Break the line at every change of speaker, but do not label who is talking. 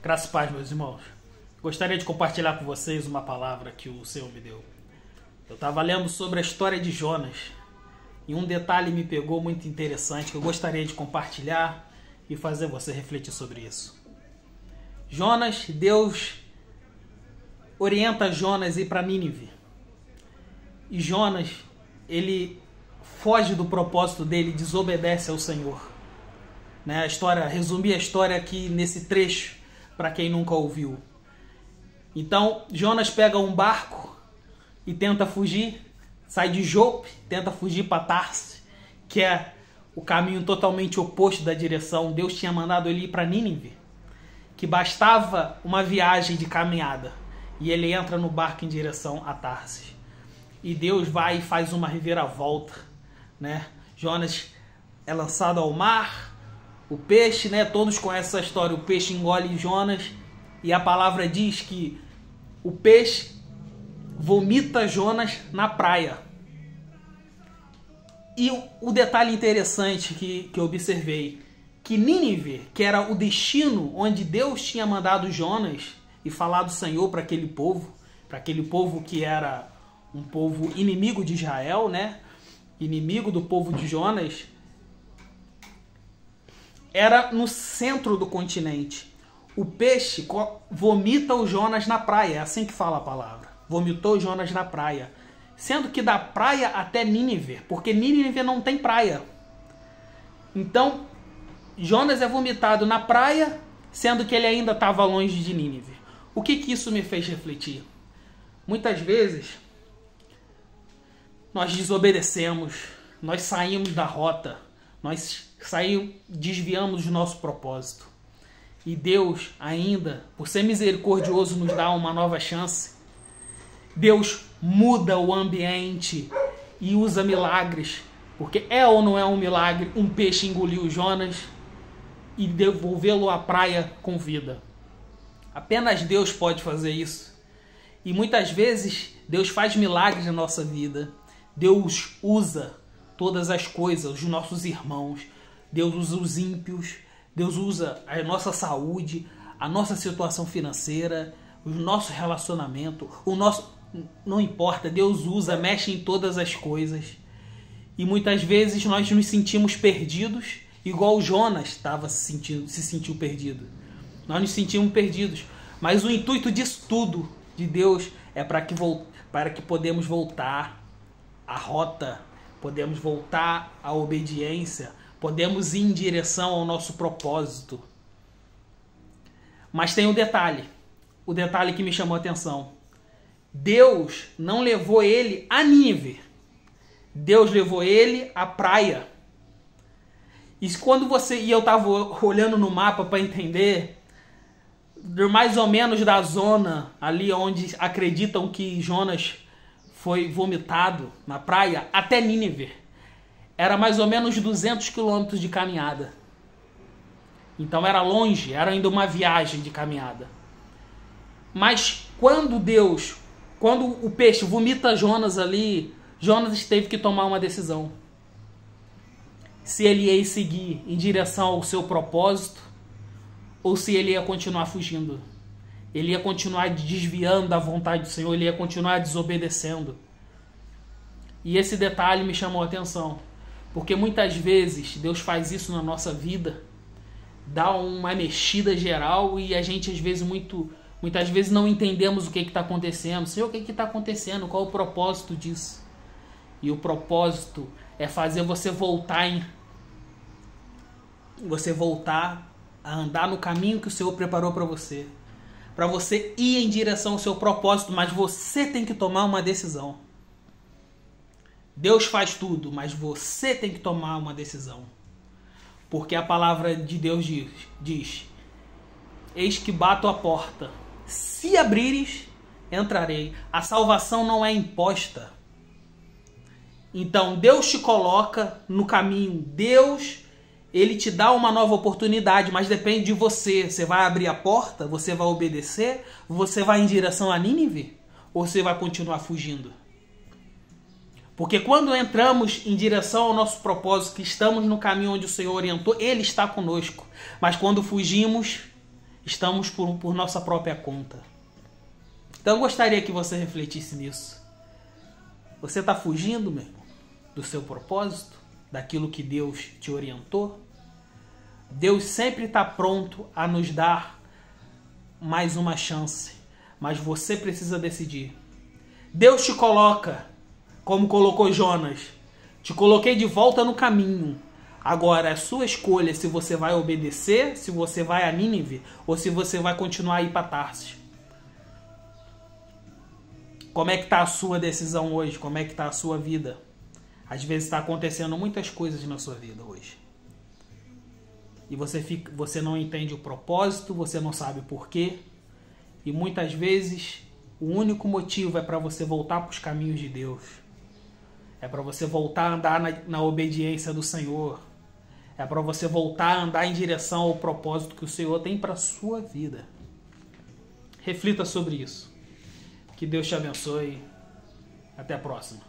Graças e paz, meus irmãos. Gostaria de compartilhar com vocês uma palavra que o Senhor me deu. Eu estava lendo sobre a história de Jonas e um detalhe me pegou muito interessante que eu gostaria de compartilhar e fazer você refletir sobre isso. Jonas, Deus orienta Jonas a ir para Nínive. E Jonas, ele foge do propósito dele, desobedece ao Senhor. Resumir a história aqui nesse trecho, para quem nunca ouviu. Então, Jonas pega um barco e tenta fugir, sai de Jope, tenta fugir para Tarsis, que é o caminho totalmente oposto da direção. Deus tinha mandado ele ir para Nínive, que bastava uma viagem de caminhada. E ele entra no barco em direção a Tarsis. E Deus vai e faz uma reviravolta, Jonas é lançado ao mar, o peixe, todos conhecem essa história, o peixe engole Jonas, e a palavra diz que o peixe vomita Jonas na praia. E o detalhe interessante que eu observei, que Nínive, que era o destino onde Deus tinha mandado Jonas e falado do Senhor para aquele povo que era um povo inimigo de Israel, inimigo do povo de Jonas, era no centro do continente. O peixe vomita o Jonas na praia, é assim que fala a palavra. Vomitou Jonas na praia. Sendo que da praia até Nínive, porque Nínive não tem praia. Então, Jonas é vomitado na praia, sendo que ele ainda estava longe de Nínive. O que isso me fez refletir? Muitas vezes, nós desobedecemos, nós saímos da rota, desviamos do nosso propósito. E Deus ainda, por ser misericordioso, nos dá uma nova chance. Deus muda o ambiente e usa milagres. Porque é ou não é um milagre um peixe engolir o Jonas e devolvê-lo à praia com vida? Apenas Deus pode fazer isso. E muitas vezes Deus faz milagres na nossa vida. Deus usa todas as coisas, os nossos irmãos. Deus usa os ímpios. Deus usa a nossa saúde, a nossa situação financeira, o nosso relacionamento, não importa, Deus usa, mexe em todas as coisas. E muitas vezes nós nos sentimos perdidos, igual Jonas se sentiu perdido. Nós nos sentimos perdidos, mas o intuito disso tudo, de Deus, é para que podemos voltar à rota, podemos voltar à obediência, podemos ir em direção ao nosso propósito. Mas tem o detalhe que me chamou a atenção. Deus não levou ele a Nínive. Deus levou ele à praia. E eu estava olhando no mapa para entender, mais ou menos da zona ali onde acreditam que Jonas foi vomitado na praia, até Nínive. Era mais ou menos 200 quilômetros de caminhada. Então era longe, era ainda uma viagem de caminhada. Mas quando o peixe vomita Jonas ali, Jonas teve que tomar uma decisão. Se ele ia seguir em direção ao seu propósito, ou se ele ia continuar fugindo. Ele ia continuar desviando da vontade do Senhor, ele ia continuar desobedecendo. E esse detalhe me chamou a atenção. Porque muitas vezes Deus faz isso na nossa vida, dá uma mexida geral e a gente muitas vezes não entendemos o que está acontecendo. Senhor, o que está acontecendo? Qual o propósito disso? E o propósito é fazer você voltar a andar no caminho que o Senhor preparou para você ir em direção ao seu propósito, mas você tem que tomar uma decisão. Deus faz tudo, mas você tem que tomar uma decisão. Porque a palavra de Deus diz: eis que bato a porta. Se abrires, entrarei. A salvação não é imposta. Então Deus te coloca no caminho. Deus, ele te dá uma nova oportunidade, mas depende de você. Você vai abrir a porta? Você vai obedecer? Você vai em direção a Nínive? Ou você vai continuar fugindo? Porque quando entramos em direção ao nosso propósito, que estamos no caminho onde o Senhor orientou, Ele está conosco. Mas quando fugimos, estamos por nossa própria conta. Então eu gostaria que você refletisse nisso. Você está fugindo, meu irmão, do seu propósito, daquilo que Deus te orientou? Deus sempre está pronto a nos dar mais uma chance, mas você precisa decidir. Deus te coloca, como colocou Jonas, te coloquei de volta no caminho. Agora é sua escolha se você vai obedecer, se você vai a Nínive ou se você vai continuar a ir para Tarsis. Como é que está a sua decisão hoje? Como é que está a sua vida? Às vezes está acontecendo muitas coisas na sua vida hoje. E você não entende o propósito, você não sabe o porquê. E muitas vezes o único motivo é para você voltar para os caminhos de Deus. É para você voltar a andar na obediência do Senhor. É para você voltar a andar em direção ao propósito que o Senhor tem para a sua vida. Reflita sobre isso. Que Deus te abençoe. Até a próxima.